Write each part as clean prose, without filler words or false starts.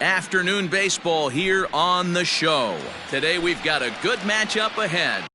Afternoon baseball here on the show. Today we've got a good matchup ahead.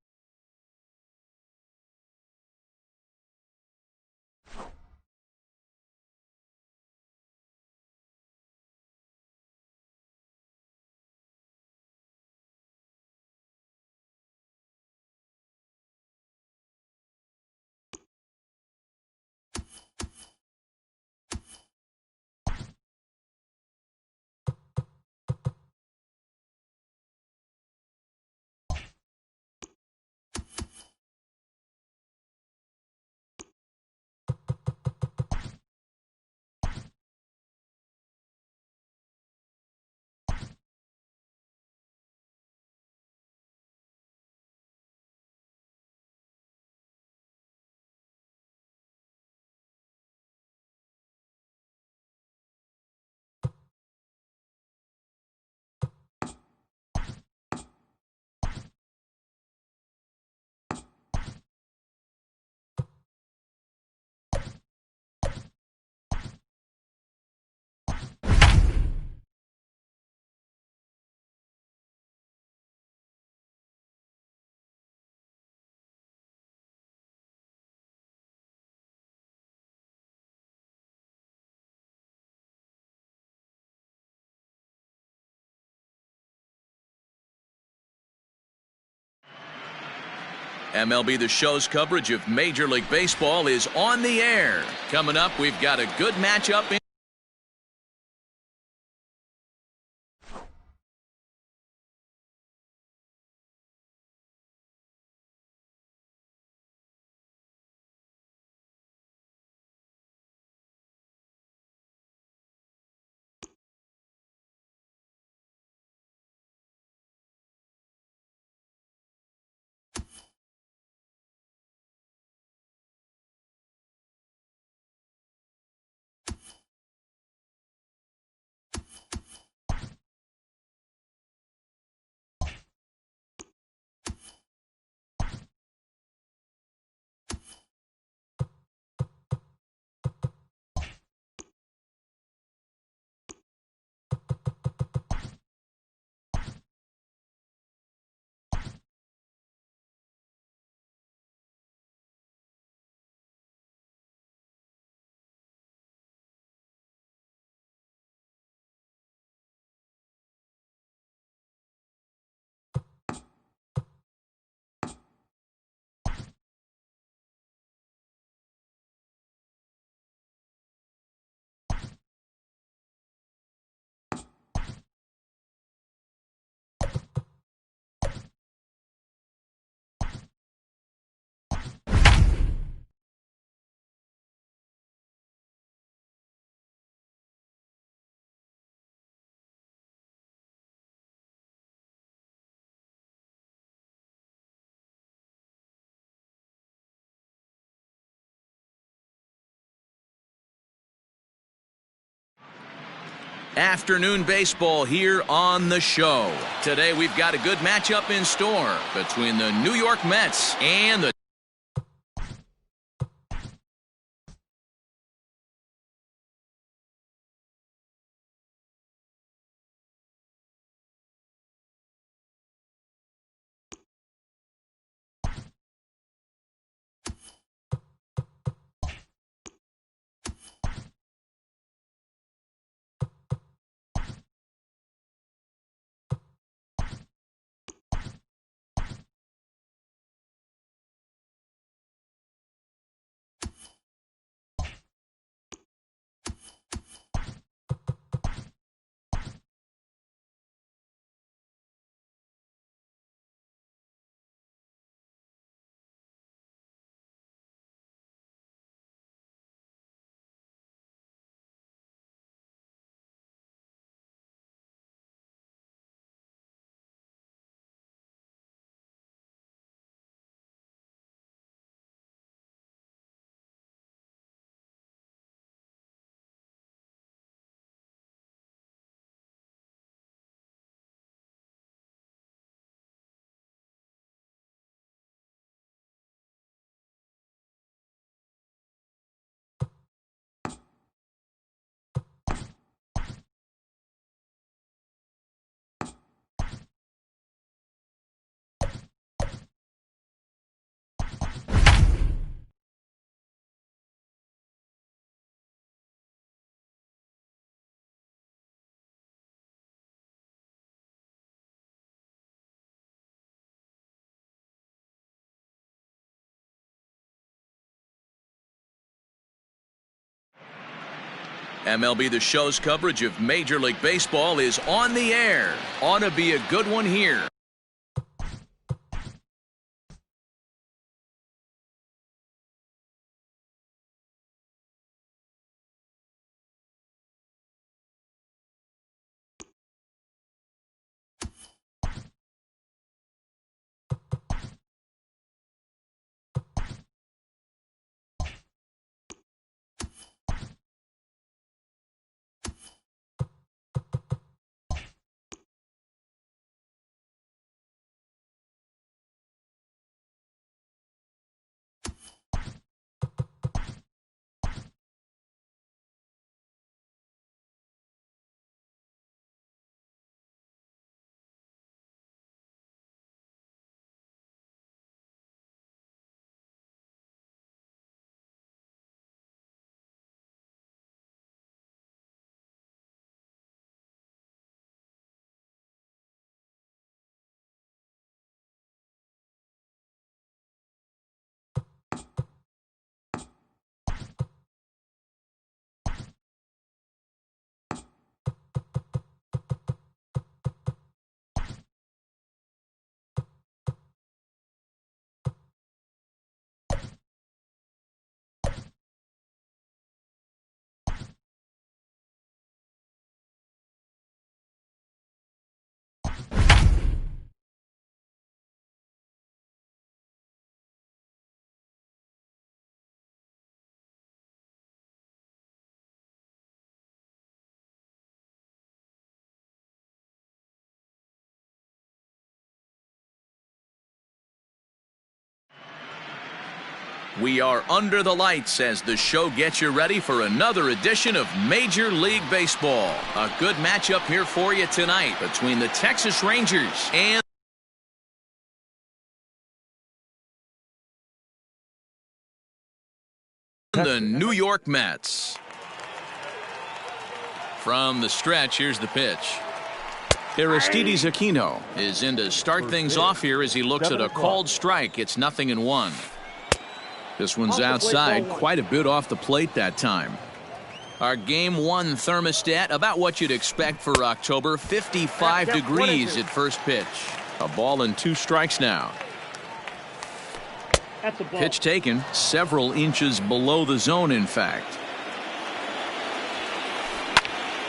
MLB The Show's coverage of Major League Baseball is on the air. Coming up, we've got a good matchup in afternoon baseball here on the show. Today we've got a good matchup in store between the New York Mets and the MLB The Show's coverage of Major League Baseball is on the air. Ought to be a good one here. We are under the lights as the show gets you ready for another edition of Major League Baseball. A good matchup here for you tonight between the Texas Rangers and the New York Mets. From the stretch, here's the pitch. Aristides Aquino is in to start things off here as he looks at a called strike. It's 0-1. This one's outside, quite a bit off the plate that time. Our Game 1 thermostat, about what you'd expect for October, 55 degrees at first pitch. A ball and 2 strikes now. Pitch taken, several inches below the zone, in fact.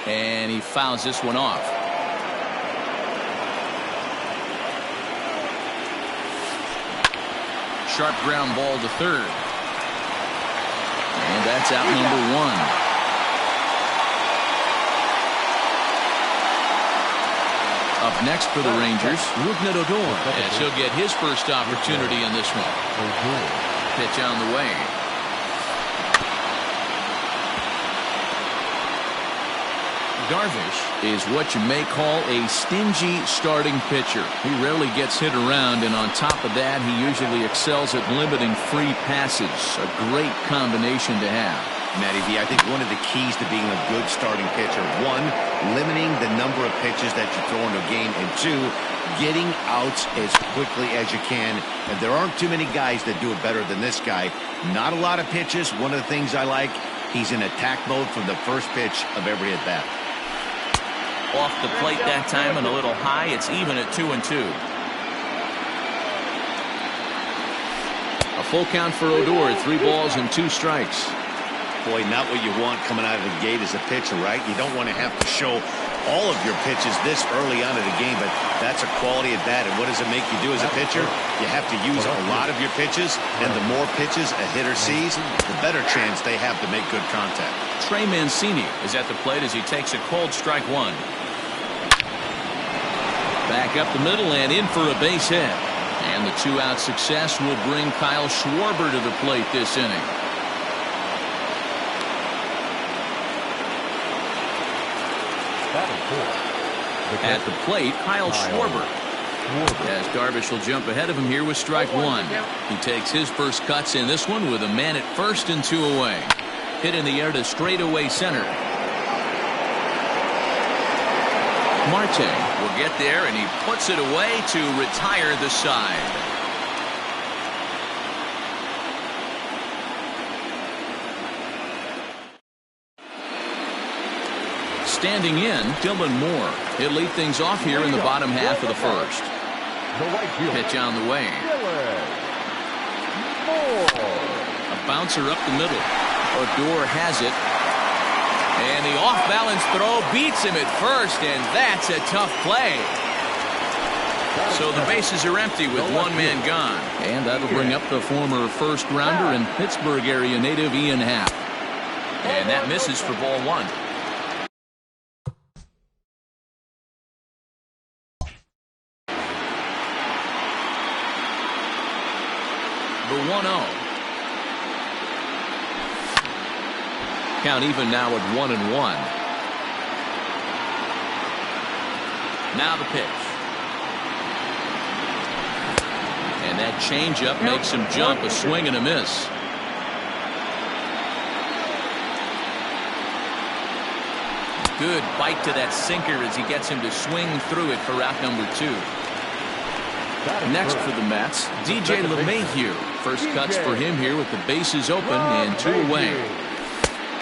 And he fouls this one off. Sharp ground ball to third. And that's out number 1. Up next for the Rangers, as he'll get his first opportunity in this one. Pitch on the way. Darvish is what you may call a stingy starting pitcher. He rarely gets hit around, and on top of that, he usually excels at limiting free passes. A great combination to have. Matty V, I think one of the keys to being a good starting pitcher, 1, limiting the number of pitches that you throw into a game, and 2, getting outs as quickly as you can. And there aren't too many guys that do it better than this guy. Not a lot of pitches. One of the things I like, he's in attack mode from the first pitch of every at-bat. Off the plate that time and a little high. It's even at 2-2. A full count for Odor. 3 balls and 2 strikes. Boy, not what you want coming out of the gate as a pitcher, right? You don't want to have to show all of your pitches this early on in the game, but that's a quality at bat. And what does it make you do as a pitcher? You have to use a lot of your pitches, and the more pitches a hitter sees, the better chance they have to make good contact. Trey Mancini is at the plate as he takes a cold strike 1. Back up the middle and in for a base hit. And the 2-out success will bring Kyle Schwarber to the plate this inning. At the plate, Kyle Schwarber. As Darvish will jump ahead of him here with strike 1. He takes his first cuts in this one with a man at first and 2 away. Hit in the air to straightaway center. Marte will get there, and he puts it away to retire the side. standing in, Dylan Moore. He'll lead things off here in the bottom half of the first. Pitch on the way. A bouncer up the middle. Odor has it. And the off-balance throw beats him at first, and that's a tough play. So the bases are empty with one man gone. And that'll bring up the former first-rounder and Pittsburgh area native Ian Happ. And that misses for ball one. The 1-0. Count even now at 1-1. Now the pitch. And that changeup makes him jump, a swing and a miss. Good bite to that sinker as he gets him to swing through it for out number 2. Next for the Mets, DJ LeMahieu. First cuts for him here with the bases open and 2 away.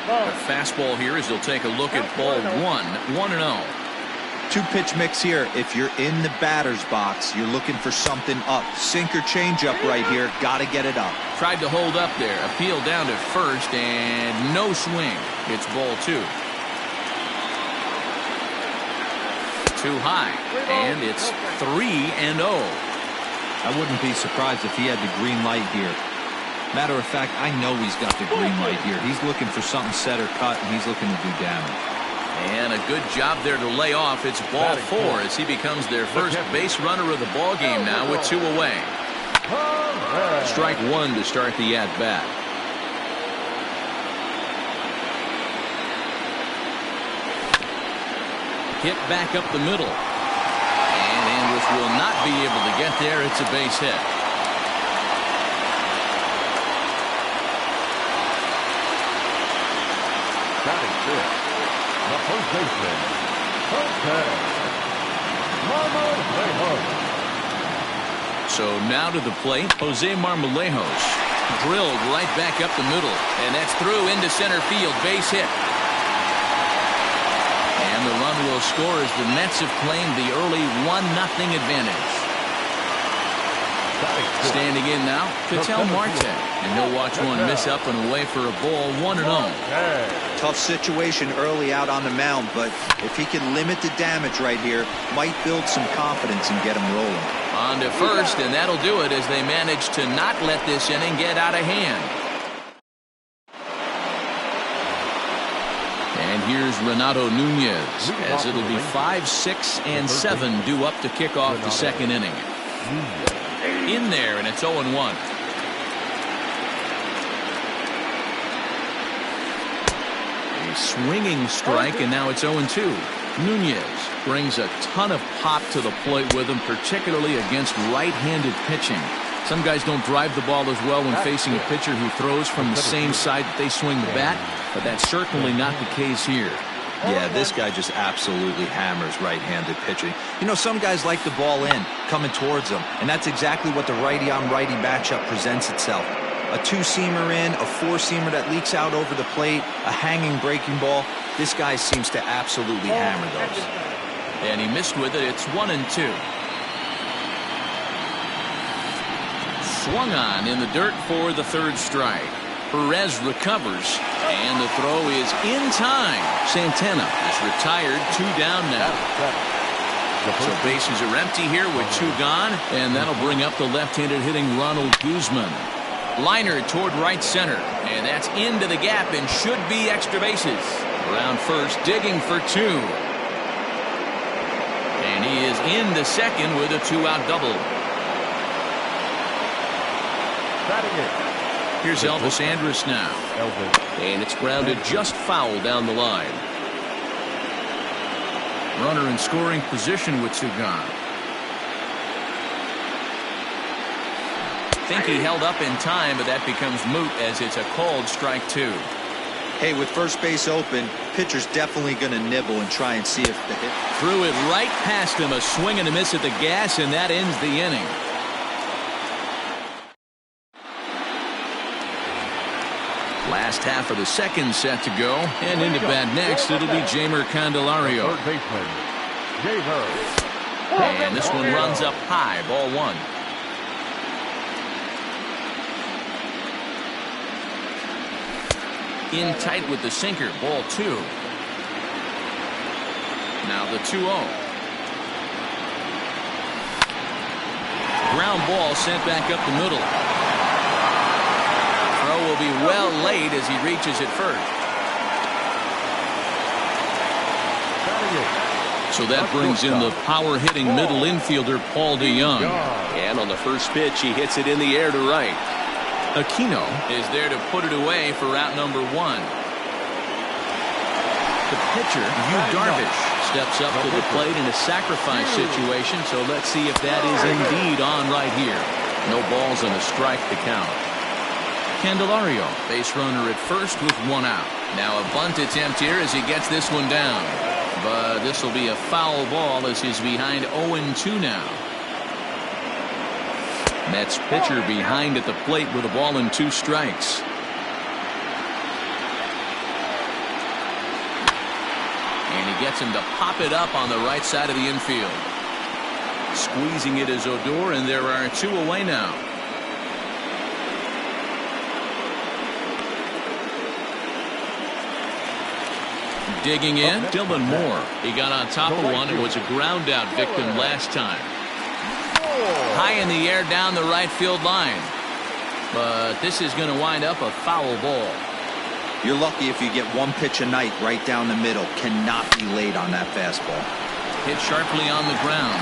A fastball here as he'll take a look at ball 1, 1-0. 2-pitch mix here. If you're in the batter's box, you're looking for something up. Sinker changeup right here. Got to get it up. Tried to hold up there. Appeal down to first and no swing. It's ball 2. Too high. And it's 3-0. I wouldn't be surprised if he had the green light here. Matter of fact, I know he's got the green light here. He's looking for something set or cut, and he's looking to do damage. And a good job there to lay off. It's ball 4 as he becomes their first base runner of the ball game now with 2 away. Strike 1 to start the at-bat. Hit back up the middle. And Andrus will not be able to get there. It's a base hit. Batting fifth, the first baseman, So now to the plate, Jose Marmolejos. Drilled right back up the middle. And that's through into center field. Base hit. And the run will score as the Mets have claimed the early 1-0 advantage. Standing in now, Ketel Marte. And he'll watch one miss up and away for a ball 1-0. Tough situation early out on the mound, but if he can limit the damage right here, might build some confidence and get him rolling. On to first, and that'll do it as they manage to not let this inning get out of hand. And here's Renato Nunez, as it'll be 5, 6, and 7 due up to kick off the second inning. In there, and it's 0-1. A swinging strike, and now it's 0-2. Nunez brings a ton of pop to the plate with him, particularly against right-handed pitching. Some guys don't drive the ball as well when facing a pitcher who throws from the same side that they swing the bat, but that's certainly not the case here. Yeah, this guy just absolutely hammers right-handed pitching. You know, some guys like the ball in, coming towards them, and that's exactly what the righty-on-righty matchup presents itself. A 2-seamer in, a 4-seamer that leaks out over the plate, a hanging breaking ball. This guy seems to absolutely hammer those. And he missed with it. It's 1-2. Swung on in the dirt for the third strike. Perez recovers, and the throw is in time. Santana is retired, 2 down now. So bases are empty here with 2 gone, and that'll bring up the left-handed hitting Ronald Guzman. Liner toward right center, and that's into the gap and should be extra bases. Around first, digging for 2. And he is into second with a 2-out double. Here's Elvis Andrus now. And it's grounded just foul down the line. Runner in scoring position with 2 gone. Think he held up in time, but that becomes moot as it's a called strike 2. Hey, with first base open, pitcher's definitely going to nibble and try and see if the hit. Threw it right past him, a swing and a miss at the gas, and that ends the inning. Last half of the second set to go, and into bat next, it'll be Jeimer Candelario. Third baseman, Jeimer. And this one runs up high, ball one. In tight with the sinker, ball two. Now the 2-0. Ground ball sent back up the middle. Throw will be well late as he reaches it first. So that brings in the power-hitting middle infielder Paul DeYoung. And on the first pitch, he hits it in the air to right. Aquino is there to put it away for out number one. The pitcher, Yu Darvish, steps up to the plate in a sacrifice situation, so let's see if that is indeed on right here. No balls and a strike to count. Candelario, base runner at first with one out. Now a bunt attempt here as he gets this one down. But this will be a foul ball as he's behind 0-2 now. Mets pitcher behind at the plate with a ball and 2 strikes. And he gets him to pop it up on the right side of the infield. Squeezing it is Odor, and there are 2 away now. Digging in, Dylan Moore. He got on top of one and was a ground out victim last time. High in the air down the right field line. But this is going to wind up a foul ball. You're lucky if you get one pitch a night right down the middle. Cannot be late on that fastball. Hit sharply on the ground.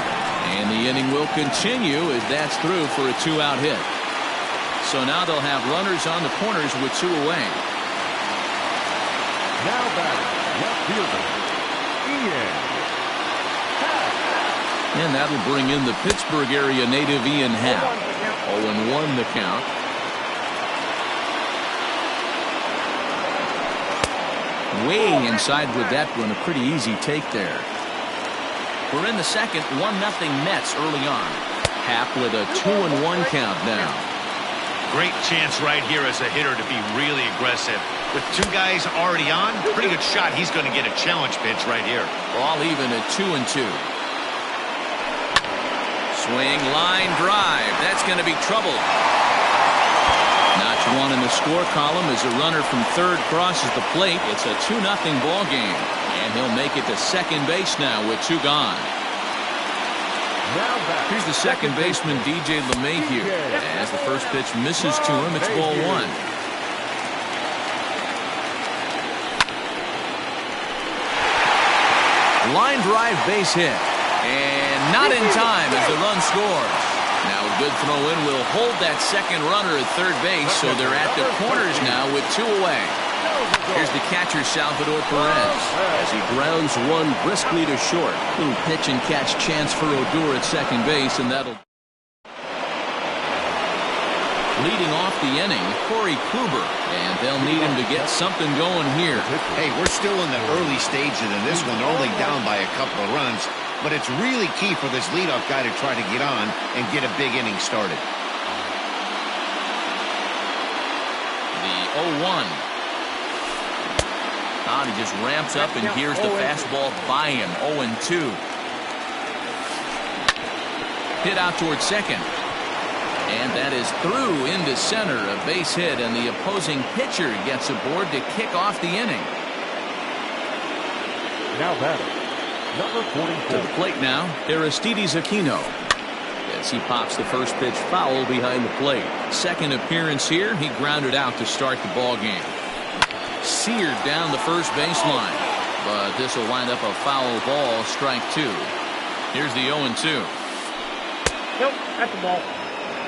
And the inning will continue as that's through for a 2-out hit. So now they'll have runners on the corners with 2 away. Now batting, left fielder, Ian. And that'll bring in the Pittsburgh area native Ian Happ. 0-1 the count. Way inside with that one. A pretty easy take there. We're in the second. 1-0 Mets early on. Happ with a 2-1 count now. Great chance right here as a hitter to be really aggressive. With 2 guys already on, pretty good shot. He's going to get a challenge pitch right here. All even at 2-2. Swing, line drive. That's going to be trouble. Notch 1 in the score column as a runner from third crosses the plate. It's a 2-0 ball game. And he'll make it to second base now with 2 gone. Here's the second baseman, DJ LeMahieu. As the first pitch misses to him, it's ball 1. Line drive base hit. And not in time as the run scores. Now a good throw in will hold that second runner at third base, so they're at the corners now with 2 away. Here's the catcher, Salvador Perez, as he grounds one briskly to short. Little pitch and catch chance for Odor at second base, and that'll... Leading off the inning, Corey Kluber, and they'll need him to get something going here. Hey, we're still in the early stages of this one. They're only down by a couple of runs, but it's really key for this leadoff guy to try to get on and get a big inning started. The 0-1. He just ramps up, and here's the fastball by him. 0-2. Hit out towards second. And that is through into center. A base hit, and the opposing pitcher gets aboard to kick off the inning. Now batting, number 44. To the plate now, Aristides Aquino. As he pops the first pitch foul behind the plate. Second appearance here, he grounded out to start the ball game. Seared down the first baseline, but this will wind up a foul ball, strike 2. Here's the 0-2. Nope, that's the ball.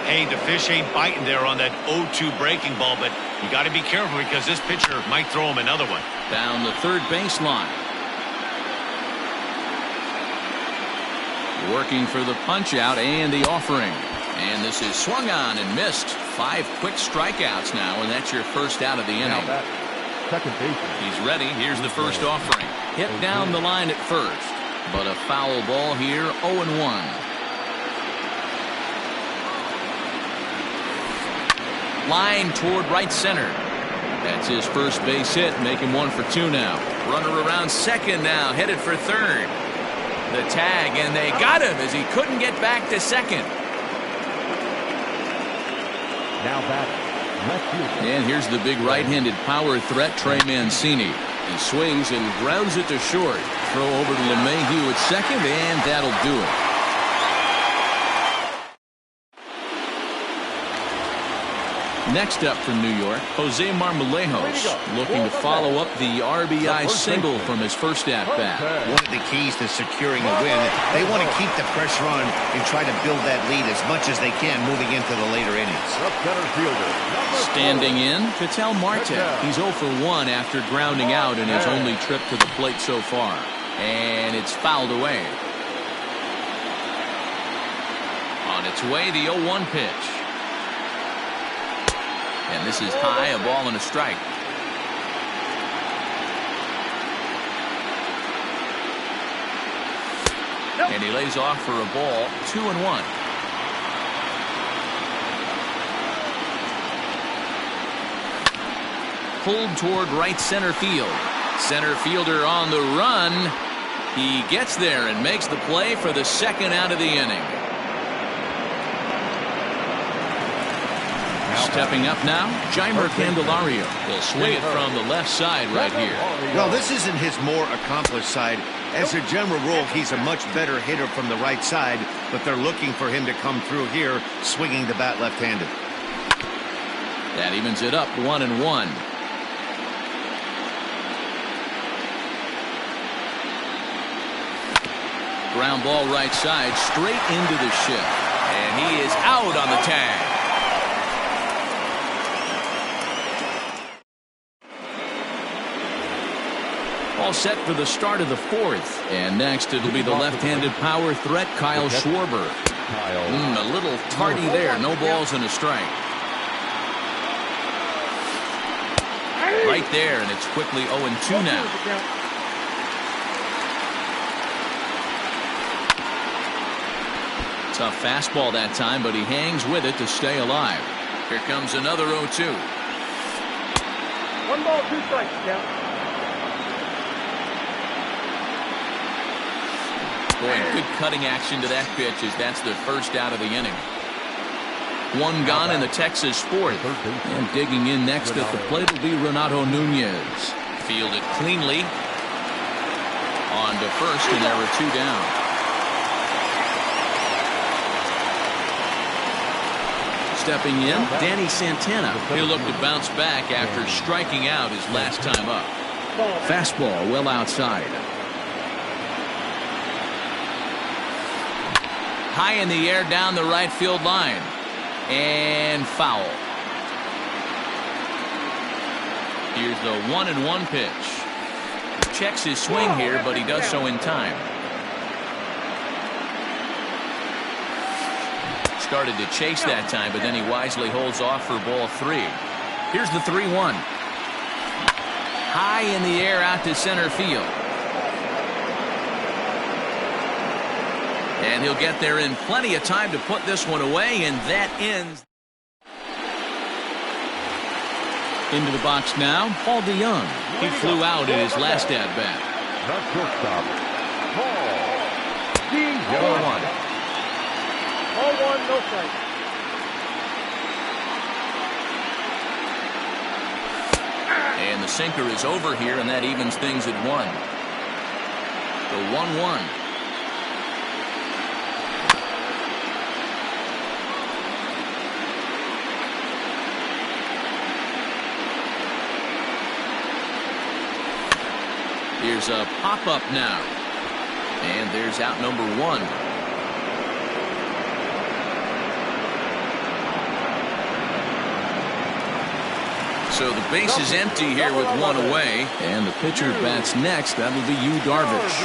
Hey, the fish ain't biting there on that 0-2 breaking ball, but you got to be careful because this pitcher might throw him another one. Down the third baseline. Working for the punch out and the offering. And this is swung on and missed. 5 quick strikeouts now, and that's your first out of the inning. Second baseman. He's ready. Here's the first offering. Hit down the line at first. But a foul ball here, 0-1. Line toward right center. That's his first base hit, making 1 for 2 now. Runner around second now, headed for third. The tag, and they got him as he couldn't get back to second. Now batting, left fielder. And here's the big right-handed power threat, Trey Mancini. He swings and grounds it to short. Throw over to LeMahieu at second, and that'll do it. Next up from New York, Jose Marmolejos, looking to follow up the RBI single from his first at-bat. One of the keys to securing a win, they want to keep the pressure on and try to build that lead as much as they can moving into the later innings. Standing in, Ketel Marte. He's 0 for 1 after grounding out in his only trip to the plate so far. And it's fouled away. On its way, the 0-1 pitch. And this is high, a ball and a strike. And he lays off for a ball, 2-1. Pulled toward right center field. Center fielder on the run. He gets there and makes the play for the second out of the inning. Stepping up now, Jeimer Candelario. He'll swing it from the left side right here. Well, this isn't his more accomplished side. As a general rule, he's a much better hitter from the right side, but they're looking for him to come through here, swinging the bat left-handed. That evens it up, 1-1. Ground ball right side, straight into the shift. And he is out on the tag. All set for the start of the fourth. And next it'll be the left-handed power threat, Kyle Schwarber. A little tardy there. No balls and a strike. Right there, and it's quickly 0-2 now. Tough fastball that time, but he hangs with it to stay alive. Here comes another 0-2. 1 ball, 2 strikes, yeah. Boy, good cutting action to that pitch as that's the first out of the inning. 1 gone in the Texas fourth. And digging in next at the plate will be Renato Nunez. Fielded cleanly. On to first, and there were 2 down. Stepping in, Danny Santana. He'll look to bounce back after striking out his last time up. Fastball well outside. High in the air down the right field line. And foul. Here's the 1-1 pitch. Checks his swing here, but he does so in time. Started to chase that time, but then he wisely holds off for ball 3. Here's the 3-1. High in the air out to center field. And he'll get there in plenty of time to put this one away, and that ends. Into the box now, Paul DeYoung. He flew out in his last at-bat. Not shortstop. Paul 0-1. 0-1, no strike. And the sinker is over here, and that evens things at 1. The 1-1. Here's a pop-up now. And there's out number 1. So the base is empty here with 1 away. And the pitcher bats next. That'll be Yu Darvish.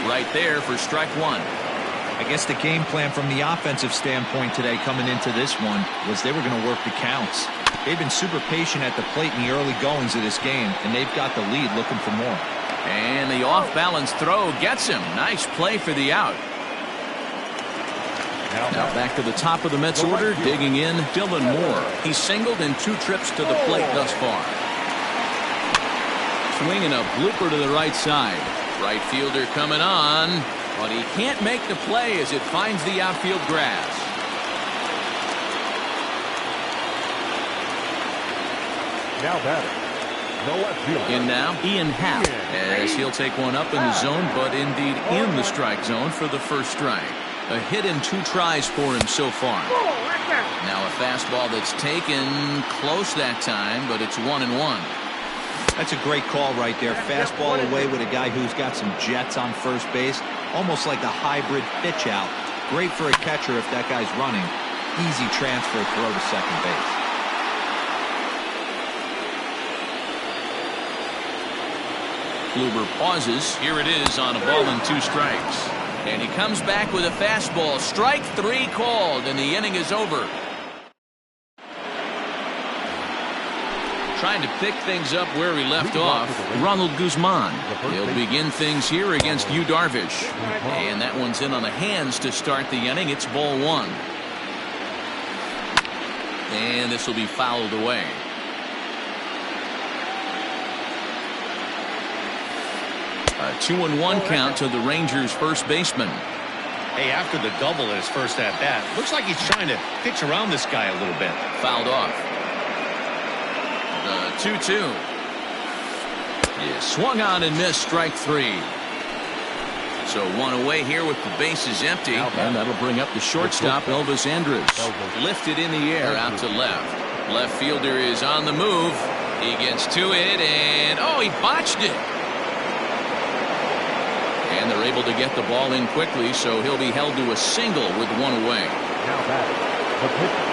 Right there for strike 1. I guess the game plan from the offensive standpoint today coming into this one was they were going to work the counts. They've been super patient at the plate in the early goings of this game, and they've got the lead looking for more. And the off-balance throw gets him. Nice play for the out. Now back to the top of the Mets order, digging in, Dylan Moore. He's singled in 2 trips to the plate thus far. Swinging a blooper to the right side. Right fielder coming on, but he can't make the play as it finds the outfield grass. Now batter. In now, Ian Happ, as he'll take one up in the zone, but indeed in the strike zone for the first strike. A hit in 2 tries for him so far. Now a fastball that's taken close that time, but it's 1-1. That's a great call right there. Fastball away with a guy who's got some jets on first base. Almost like a hybrid pitch out. Great for a catcher if that guy's running. Easy transfer throw to second base. Kluber pauses. Here it is on a ball and 2 strikes. And he comes back with a fastball. Strike 3 called, and the inning is over. Trying to pick things up where he left off, Ronald Guzman. He'll begin things here against Yu Darvish. And that one's in on the hands to start the inning. It's ball 1. And this will be fouled away. A 2-1 count to the Rangers' first baseman. Hey, after the double at his first at-bat, looks like he's trying to pitch around this guy a little bit. Fouled off. The 2-2. Yeah, swung on and missed, strike 3. So 1 away here with the bases empty. And that'll bring up the shortstop, Elvis Andrus. Lifted in the air out to left. Left fielder is on the move. He gets to it, and oh, he botched it. And they're able to get the ball in quickly, so he'll be held to a single with 1 away. Now batter, the pitcher,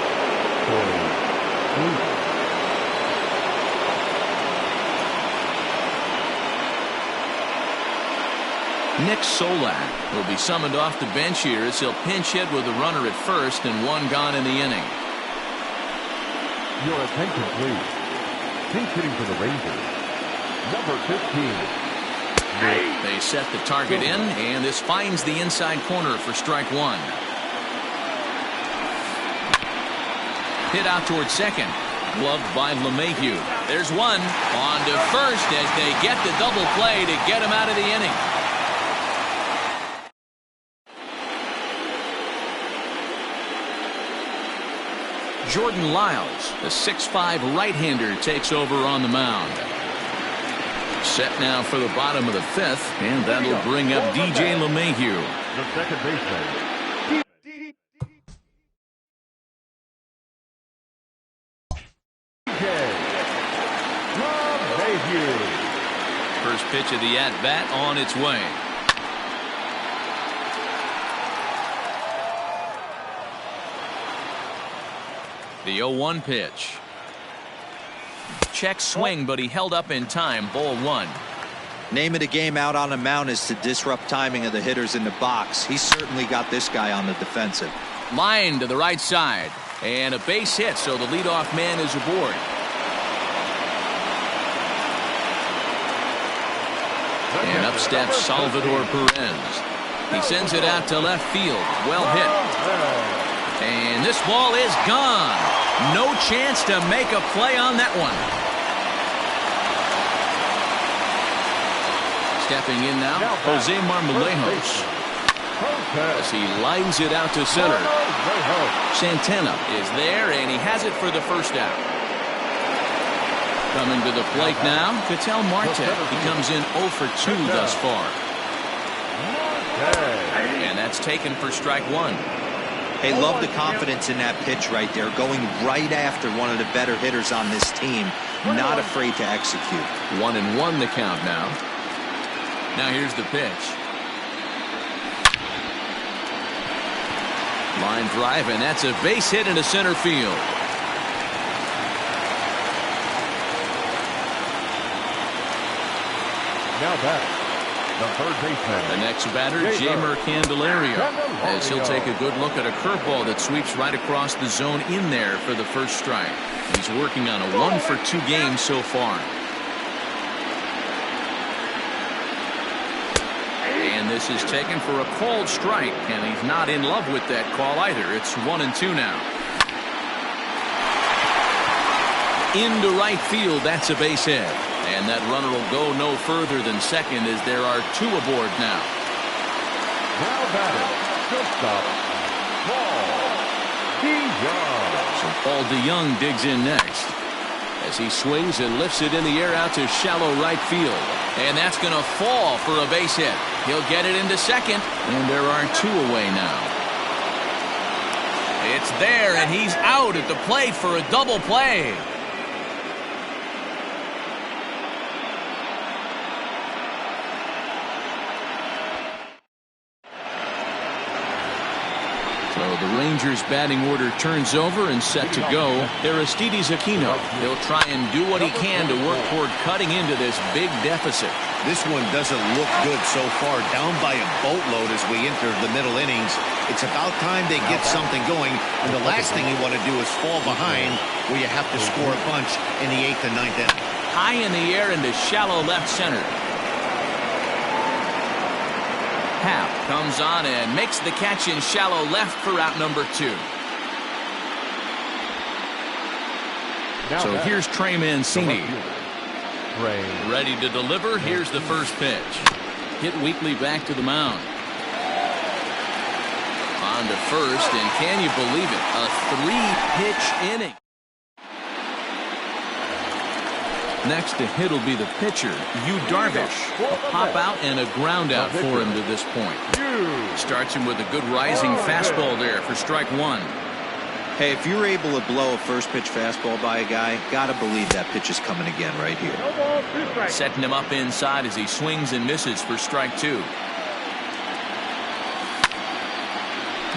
Nick Solak will be summoned off the bench here as he'll pinch hit with a runner at first and 1 gone in the inning. Your attention, please. Pinch hitting for the Rangers, number 15. They set the target in, and this finds the inside corner for strike 1. Hit out towards second. Gloved by LeMahieu. There's one. On to first as they get the double play to get him out of the inning. Jordan Lyles, the 6'5" right-hander, takes over on the mound. Set now for the bottom of the 5th, and that'll bring up DJ LeMahieu. The second baseman. DJ LeMahieu. First pitch of the at-bat on its way. The 0-1 pitch. Check swing, but he held up in time. Ball 1. Name of the game out on the mound is to disrupt timing of the hitters in the box. He's certainly got this guy on the defensive. Line to the right side. And a base hit, so the leadoff man is aboard. And up steps Salvador Perez. He sends it out to left field. Well hit. And this ball is gone. No chance to make a play on that one. Stepping in now, Jose Marmolejos. As he lines it out to center. Santana is there, and he has it for the first out. Coming to the plate now, Ketel Marte. He comes in 0 for 2 thus far. And that's taken for strike 1. Hey, love the confidence in that pitch right there. Going right after one of the better hitters on this team. Not afraid to execute. 1-1 the count now. Now here's the pitch. Line drive, and that's a base hit into center field. Now batter, the third baseman. The next batter, Jeimer Candelario, as he'll take a good look at a curveball that sweeps right across the zone in there for the first strike. He's working on a 1 for 2 game so far. And this is taken for a called strike, and he's not in love with that call either. It's 1-2 now. Into right field, that's a base hit. And that runner will go no further than second as there are 2 aboard now. Now batting, shortstop, Paul DeYoung. So Paul DeYoung digs in next as he swings and lifts it in the air out to shallow right field. And that's going to fall for a base hit. He'll get it into second, and there are 2 away now. It's there, and he's out at the plate for a double play. So the Rangers batting order turns over and set to go. Aristides Aquino. He'll try and do what he can to work toward cutting into this big deficit. This one doesn't look good so far. Down by a boatload as we enter the middle innings. It's about time they get something going. And the last thing you want to do is fall behind where you have to score a bunch in the 8th and 9th inning. High in the air into shallow left center. Happ comes on and makes the catch in shallow left for out number 2. So here's Trey Mancini. Ready to deliver. Here's the first pitch. Hit weakly back to the mound. On to first, and can you believe it? A 3-pitch inning. Next to hit will be the pitcher, Yu Darvish. A pop out and a ground out for him to this point. Starts him with a good rising fastball there for strike 1. Hey, if you're able to blow a first pitch fastball by a guy, gotta believe that pitch is coming again right here. No ball, 2 strikes. Setting him up inside as he swings and misses for strike 2.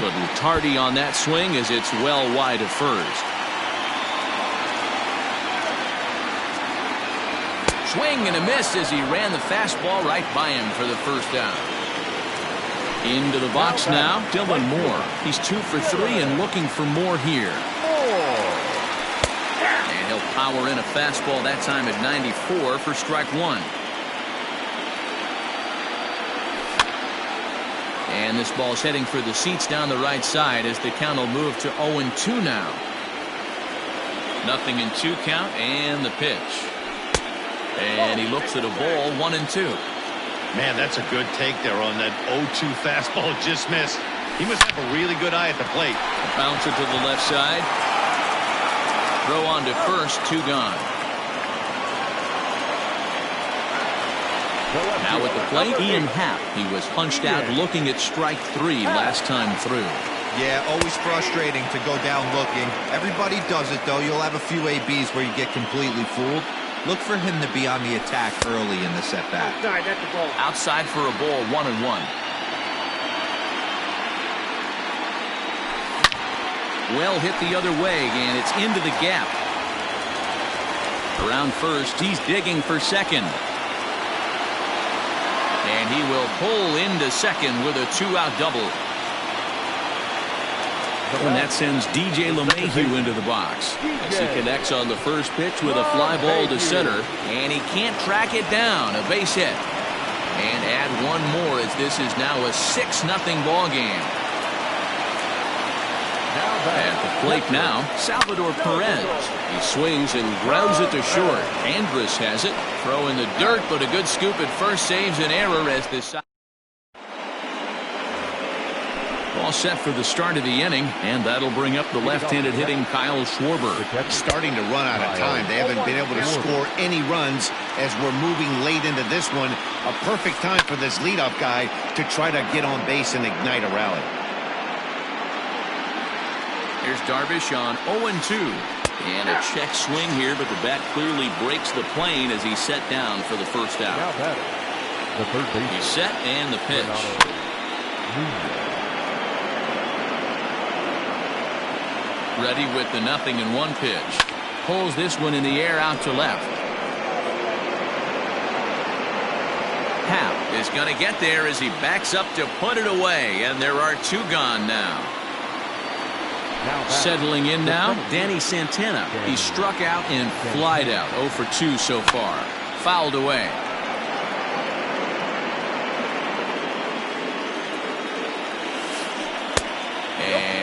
Little tardy on that swing as it's well wide of first. Swing and a miss as he ran the fastball right by him for the first down. Into the box now, Dylan Moore. He's 2 for 3 and looking for more here. And he'll power in a fastball that time at 94 for strike 1. And this ball's heading for the seats down the right side as the count will move to 0-2 now. 0-2 count and the pitch. And he looks at a ball, 1-2. Man, that's a good take there on that 0-2 fastball just missed. He must have a really good eye at the plate. Bouncer to the left side. Throw on to first, 2 gone. Now at the plate, Ian Happ. He was hunched out looking at strike 3 last time through. Yeah, always frustrating to go down looking. Everybody does it, though. You'll have a few ABs where you get completely fooled. Look for him to be on the attack early in the setback. Outside, that's the ball. Outside for a ball, 1-1. Well hit the other way, and it's into the gap. Around first, he's digging for second. And he will pull into second with a 2-out double. And that sends DJ LeMahieu into the box as he connects on the first pitch with a fly ball to center, and he can't track it down. A base hit. And add one more as this is now a 6-0 ball game. At the plate now, Salvador Perez. He swings and grounds it to short. Andrus has it. Throw in the dirt, but a good scoop at first saves an error as this. All set for the start of the inning, and that'll bring up the left-handed hitting Kyle Schwarber. Starting to run out of time. They haven't been able to score any runs as we're moving late into this one. A perfect time for this leadoff guy to try to get on base and ignite a rally. Here's Darvish on 0-2. And a check swing here, but the bat clearly breaks the plane as he's set down for the first out. The third base. He's set and the pitch. Ready with the 0-1 pitch. Pulls this one in the air out to left. Happ is going to get there as he backs up to put it away, and there are 2 gone now. Settling in now, Danny Santana. He struck out and flied out. 0 for 2 so far. Fouled away.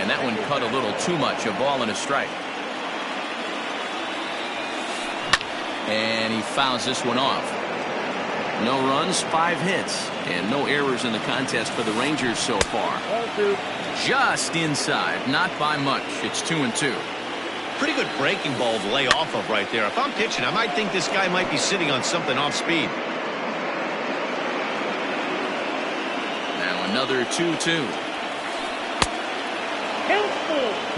And that one cut a little too much. A ball and a strike. And he fouls this one off. No runs, 5 hits, and no errors in the contest for the Rangers so far. Just inside, not by much. It's 2-2. Pretty good breaking ball to lay off of right there. If I'm pitching, I might think this guy might be sitting on something off speed. Now another 2-2.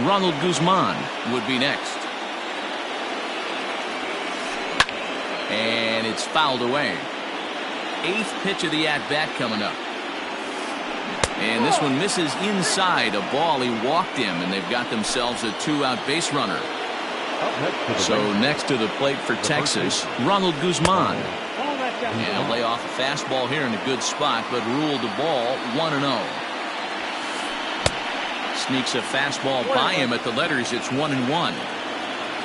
Ronald Guzman would be next. And it's fouled away. 8th pitch of the at-bat coming up. And this one misses inside. A ball he walked him, and they've got themselves a 2-out base runner. So next to the plate for Texas, Ronald Guzman. And he'll lay off a fastball here in a good spot, but ruled the ball 1-0. Sneaks a fastball by him at the letters. It's 1-1.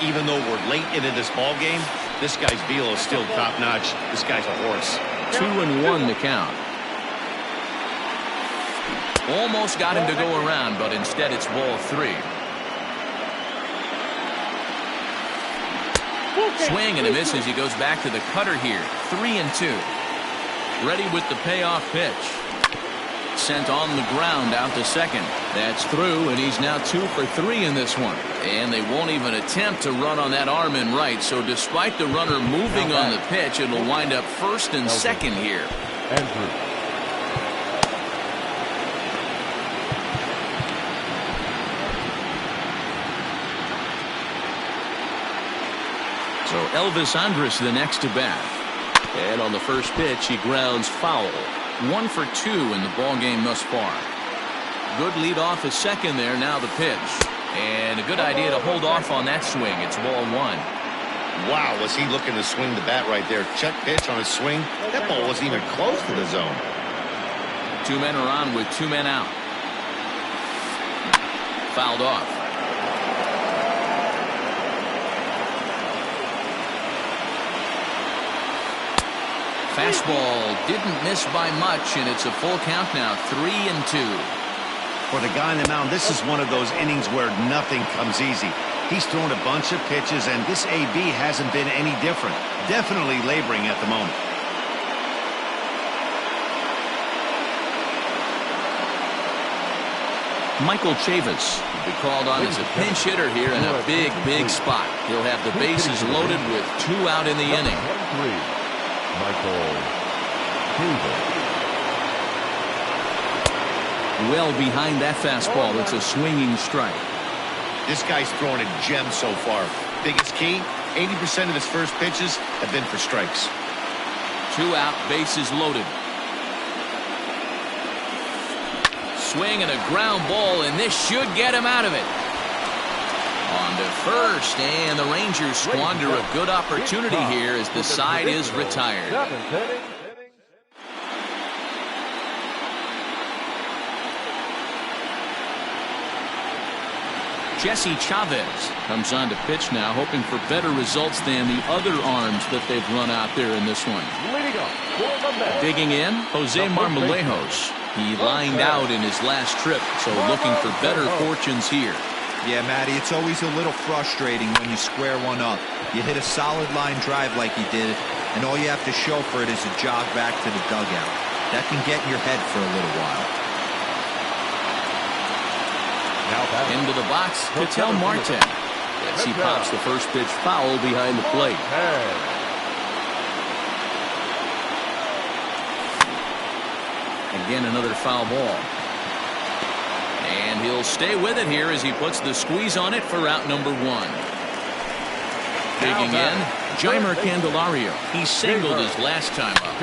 Even though we're late into this ball game, this guy's velo is still top-notch. This guy's a horse. 2-1 the count. Almost got him to go around, but instead it's ball 3. Swing and a miss as he goes back to the cutter here. 3-2. Ready with the payoff pitch. Sent on the ground out to second. That's through, and he's now 2 for 3 in this one. And they won't even attempt to run on that arm in right. So despite the runner moving on the pitch, it'll wind up first and second here. So Elvis Andrus the next to bat. And on the first pitch, he grounds foul. 1 for 2 in the ball game thus far. Good lead off his second there. Now the pitch. And a good idea to hold off on that swing. It's ball 1. Wow, was he looking to swing the bat right there. Check pitch on his swing. That ball wasn't even close to the zone. 2 men are on with 2 men out. Fouled off. Fastball didn't miss by much, and it's a full count now. 3-2. For the guy on the mound, this is one of those innings where nothing comes easy. He's thrown a bunch of pitches, and this AB hasn't been any different. Definitely laboring at the moment. Michael Chavis will be called on as a pinch hitter here in a big, big spot. He'll have the bases loaded with 2 out in the inning. Michael Chavis. Well behind that fastball. It's a swinging strike. This guy's throwing a gem so far. Biggest key, 80% of his first pitches have been for strikes. 2 out, bases loaded. Swing and a ground ball, and this should get him out of it. On to first, and the Rangers squander a good opportunity here as the side is retired. Jesse Chavez comes on to pitch now, hoping for better results than the other arms that they've run out there in this one. Digging in, Jose Marmolejos. He lined out in his last trip, so looking for better fortunes here. Yeah, Matty, it's always a little frustrating when you square one up. You hit a solid line drive like he did, and all you have to show for it is a jog back to the dugout. That can get in your head for a little while. Into the box, Ketel Marte. As he pops the first pitch foul behind the plate. Again, another foul ball. And he'll stay with it here as he puts the squeeze on it for out number 1. Digging in, Jeimer Candelario. He singled his last time up.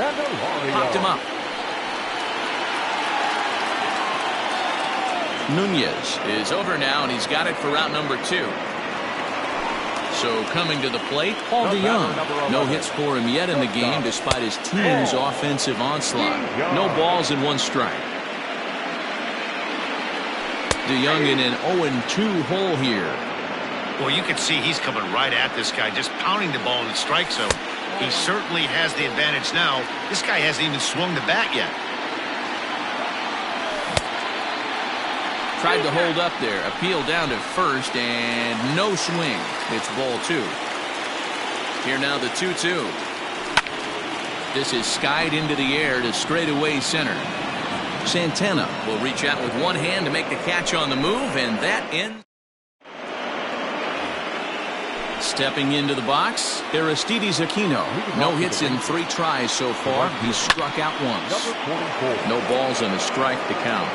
Popped him up. Nunez is over now, and he's got it for out number 2. So coming to the plate, Paul DeYoung. No hits for him yet in the game despite his team's offensive onslaught. No balls and 1 strike. DeYoung in an 0-2 hole here. Well, you can see he's coming right at this guy, just pounding the ball in the strike zone. He certainly has the advantage now. This guy hasn't even swung the bat yet. Tried to hold up there. Appeal down to first, and no swing. It's ball 2. Here now the 2-2. This is skied into the air to straightaway center. Santana will reach out with one hand to make the catch on the move, and that ends. Stepping into the box, Aristides Aquino. No hits in 3 tries so far. He's struck out once. No balls and a strike to count.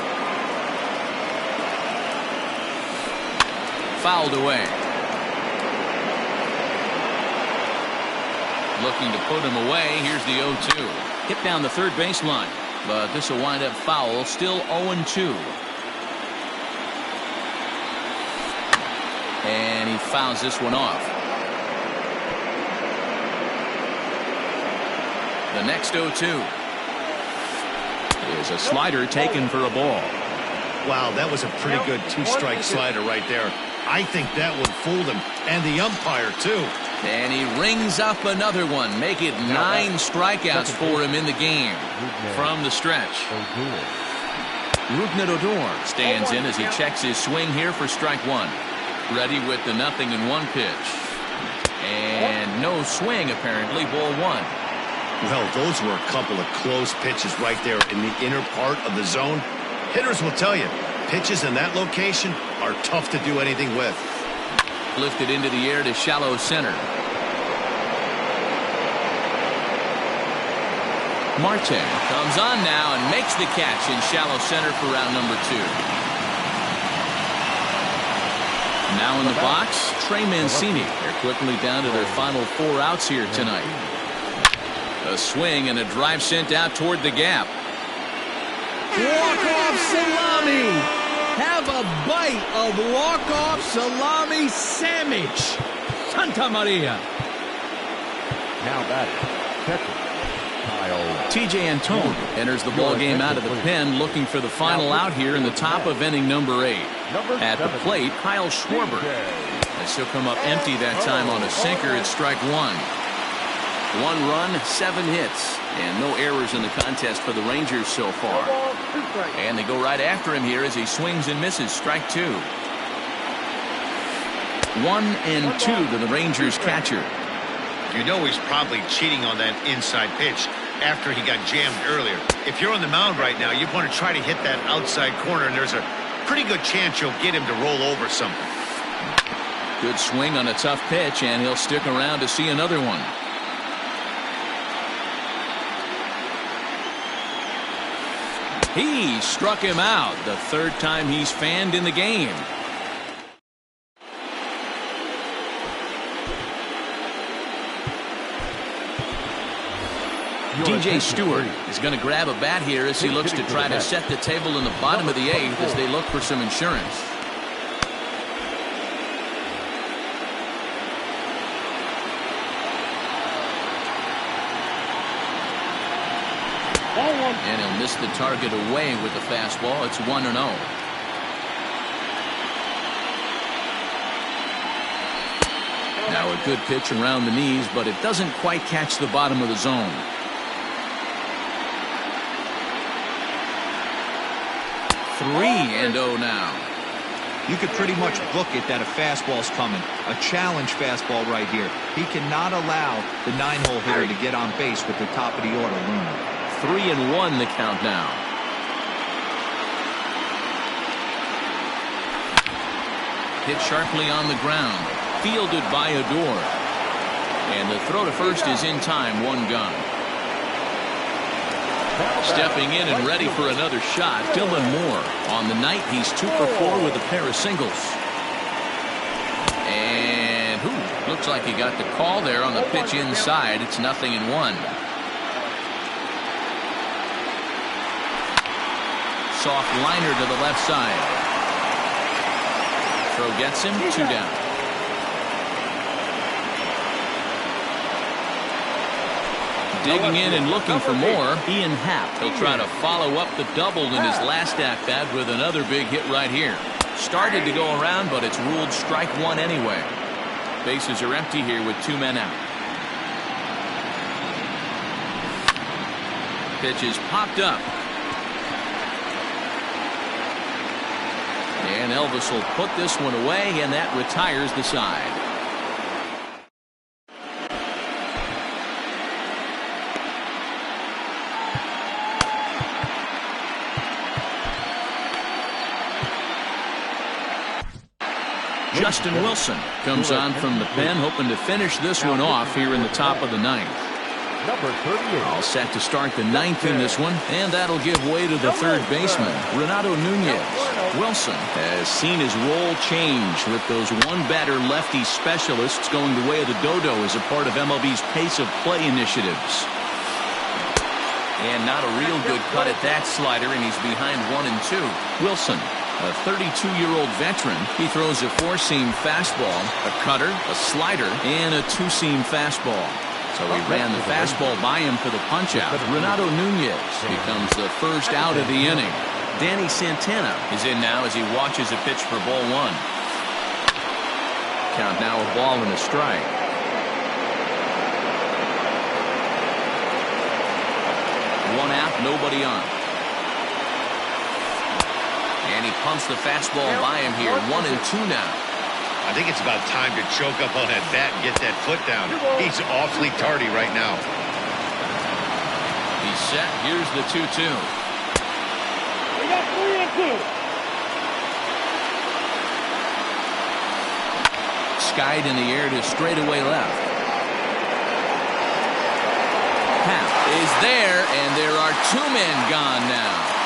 Fouled away. Looking to put him away. Here's the 0-2. Hit down the third baseline, but this will wind up foul. Still 0-2. And he fouls this one off. The next 0-2 is a slider taken for a ball. Wow, that was a pretty good 2-strike slider right there. I think that one fooled him, and the umpire too. And he rings up another one. Make it 9 strikeouts for him in the game from the stretch. Rougned Odor stands in as he checks his swing here for strike 1. Ready with the 0-1 pitch. And no swing apparently, ball 1. Well, those were a couple of close pitches right there in the inner part of the zone. Hitters will tell you, pitches in that location are tough to do anything with. Lifted into the air to shallow center. Marte comes on now and makes the catch in shallow center for round number 2. Now in the box, Trey Mancini. They're quickly down to their final 4 outs here tonight. A swing and a drive sent out toward the gap. Walk-off salami. Have a bite of walk-off salami sandwich. Santa Maria. Now batting, catcher, Kyle. T.J. Antone enters the ball game out of the pen, looking for the final out here in the top of inning number 8. At the plate, Kyle Schwarber. As he'll come up empty that time on a sinker at strike 1. 1 run, 7 hits, and no errors in the contest for the Rangers so far. And they go right after him here as he swings and misses. Strike 2. 1-2 to the Rangers catcher. You know he's probably cheating on that inside pitch after he got jammed earlier. If you're on the mound right now, you want to try to hit that outside corner, and there's a pretty good chance you'll get him to roll over something. Good swing on a tough pitch, and he'll stick around to see another one. He struck him out the 3rd time he's fanned in the game. DJ Stewart is going to grab a bat here as he looks to try to set the table in the bottom of the 8th as they look for some insurance. And he'll miss the target away with the fastball. It's 1-0. Now a good pitch around the knees, but it doesn't quite catch the bottom of the zone. 3-0 now. You could pretty much book it that a fastball's coming. A challenge fastball right here. He cannot allow the 9-hole hitter to get on base with the top of the order looming. 3-1 the count now. Hit sharply on the ground. Fielded by Odor. And the throw to first is in time. 1 gone. Stepping in and ready for another shot, Dylan Moore. On the night, he's 2 for 4 with a pair of singles. And looks like he got the call there on the pitch inside. It's 0-1. Soft liner to the left side. Throw gets him, 2 down. Digging in and looking for more, Ian Happ. He'll try to follow up the double in his last at-bat with another big hit right here. Started to go around, but it's ruled strike 1 anyway. Bases are empty here with 2 men out. Pitch is popped up. And Elvis will put this one away, and that retires the side. Justin Wilson comes on from the pen, hoping to finish this one off here in the top of the ninth. Number 38. All set to start the ninth in this one, and that'll give way to the third baseman, Renato Nunez. Wilson has seen his role change with those one-batter lefty specialists going the way of the dodo as a part of MLB's pace of play initiatives. And not a real good cut at that slider, and he's behind 1 and 2. Wilson, a 32-year-old veteran, he throws a four-seam fastball, a cutter, a slider, and a two-seam fastball. So he ran the fastball by him for the punch-out. Renato Nunez becomes the first out of the inning. Danny Santana is in now as he watches a pitch for ball 1. Count now a ball and a strike. One out, nobody on. And he pumps the fastball by him here. 1 and 2 now. I think it's about time to choke up on that bat and get that foot down. He's awfully tardy right now. He's set. Here's the 2-2. We got 3 and 2. Skied in the air to straightaway left. Happ is there, and there are 2 men gone now.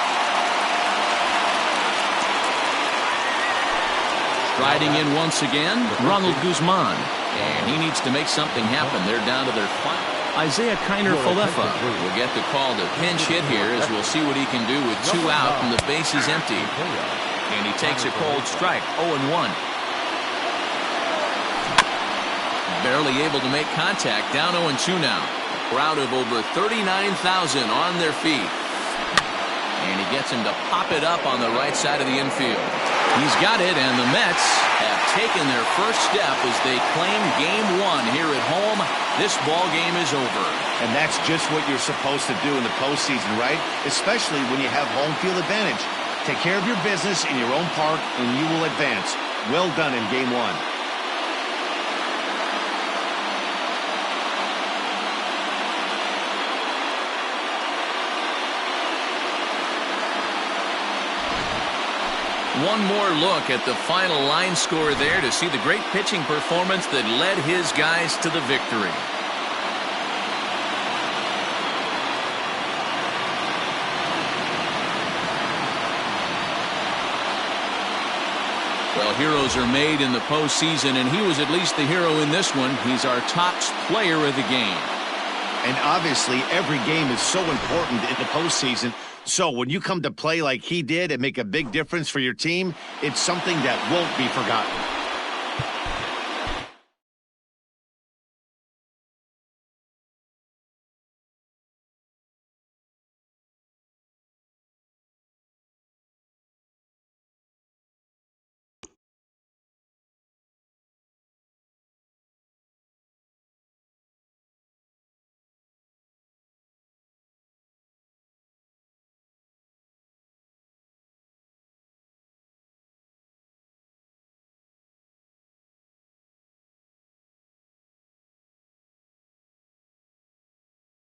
Riding in once again, Ronald Guzman. And he needs to make something happen. They're down to their final. Isaiah Kiner-Falefa will get the call to pinch hit here, as we'll see what he can do with 2 out and the base is empty. And he takes a cold strike, 0-1. Barely able to make contact, down 0-2 now. A crowd of over 39,000 on their feet. And he gets him to pop it up on the right side of the infield. He's got it, and the Mets have taken their first step as they claim Game 1 here at home. This ball game is over. And that's just what you're supposed to do in the postseason, right? Especially when you have home field advantage. Take care of your business in your own park, and you will advance. Well done in Game 1. One more look at the final line score there to see the great pitching performance that led his guys to the victory. Well, heroes are made in the postseason, and he was at least the hero in this one. He's our top player of the game. And obviously, every game is so important in the postseason. So when you come to play like he did and make a big difference for your team, it's something that won't be forgotten.